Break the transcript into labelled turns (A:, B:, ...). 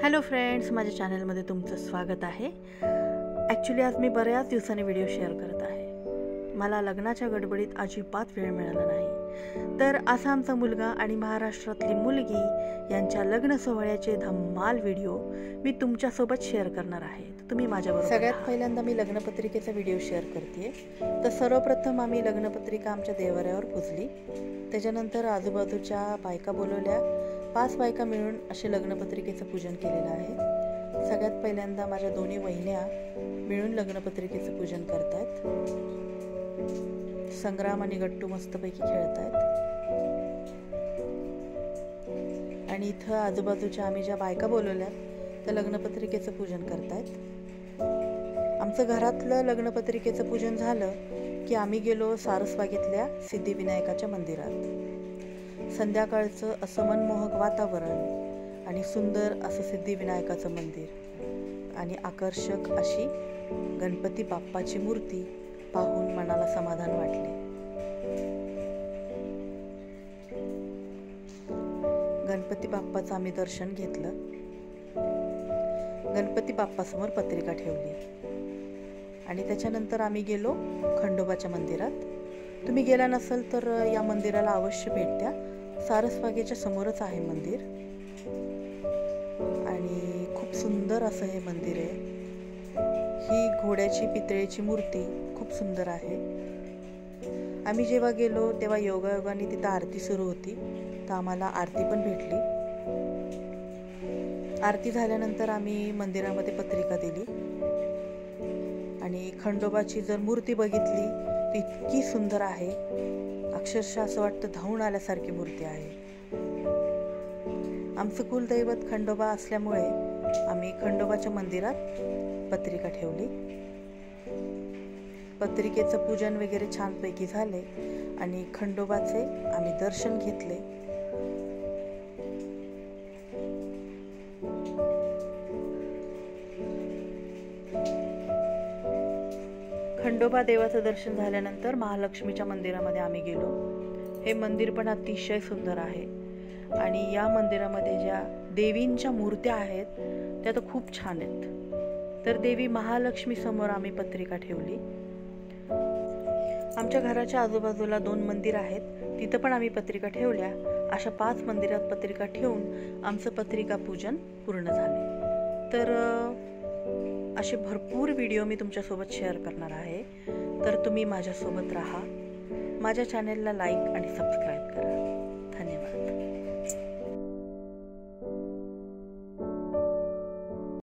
A: Hello friends, माझ्या चॅनलमध्ये तुमचं स्वागत आहे। ॲक्च्युली आज मी बऱ्याच दिवसांनी व्हिडिओ शेअर करत आहे। मला लग्नाच्या गडबडीत अजिबात वेळ मिळाला नाही, तर आसामचा मुलगा आणि महाराष्ट्रातली मुलगी यांच्या लग्न सोहळ्याचे धम्माल व्हिडिओ मी तुमच्यासोबत शेअर करणार आहे। तुम्ही माझ्याबरोबर सगळ्यात पहिल्यांदा मी लग्नपत्रिकेचा व्हिडिओ शेअर करते। तर सर्वप्रथम आम्ही लग्नपत्रिका आमच्या देवाऱ्यावर पुजली, त्याच्यानंतर आजूबाजूच्या बायका बोलवल्या। 5 बायका मिळून असे लग्नपत्रिकेचं पूजन केलेलं आहे। सगळ्यात पहिल्यांदा माझ्या दोन्ही वहिन्या मिळून लग्नपत्रिकेचं पूजन करतायत। संग्राम आणि गट्टू मस्तपैकी खेळतायत आणि इथं आजूबाजूच्या आम्ही ज्या बायका बोलवल्या त्या लग्नपत्रिकेचं पूजन करतायत। आमचं घरातलं लग्नपत्रिकेचं पूजन झालं की आम्ही गेलो सारसबागेतल्या सिद्धिविनायकाच्या मंदिरात। संध्याकाळचं असं मनमोहक वातावरण आणि सुंदर असं सिद्धिविनायकाचं मंदिर आणि आकर्षक अशी गणपती बाप्पाची मूर्ती पाहून मनाला समाधान वाटले। गणपती बाप्पाचं आम्ही दर्शन घेतलं। गणपती बाप्पासमोर पत्रिका ठेवली आणि त्याच्यानंतर आम्ही गेलो खंडोबाच्या मंदिरात। तुम्ही गेला नसाल तर या मंदिराला अवश्य भेट द्या। सारसबागेच्या समोरच आहे मंदिर आणि खूप सुंदर असं हे मंदिर आहे। ही घोड्याची पितळेची मूर्ती खूप सुंदर आहे। आम्ही जेव्हा गेलो तेव्हा योगायोगाने तिथं आरती सुरू होती, तर आम्हाला आरती पण भेटली। आरती झाल्यानंतर आम्ही मंदिरामध्ये पत्रिका दिली आणि खंडोबाची जर मूर्ती बघितली तर इतकी सुंदर आहे, अक्षरशः असं वाटतं धावून आल्यासारखी मूर्ती आहे। आमचं कुलदैवत खंडोबा असल्यामुळे आम्ही खंडोबाच्या मंदिरात पत्रिका ठेवली। पत्रिकेचं पूजन वगैरे छानपैकी झाले आणि खंडोबाचे आम्ही दर्शन घेतले। खंडोबा देवाचं दर्शन झाल्यानंतर महालक्ष्मीच्या मंदिरामध्ये आम्ही गेलो। हे मंदिर पण अतिशय सुंदर आहे आणि या मंदिरामध्ये ज्या देवींच्या मूर्त्या आहेत त्या तर खूप छान आहेत। तर देवी महालक्ष्मी समोर आम्ही पत्रिका ठेवली। आमच्या घराच्या आजूबाजूला 2 मंदिर आहेत, तिथं पण आम्ही पत्रिका ठेवल्या। अशा 5 मंदिरात पत्रिका ठेवून आमचं पत्रिका पूजन पूर्ण झाले। तर असे भरपूर व्हिडिओ मी तुमच्यासोबत शेअर करणार आहे, तर तुम्ही माझ्यासोबत राहा। माझ्या चॅनेलला लाईक आणि सबस्क्राईब करा।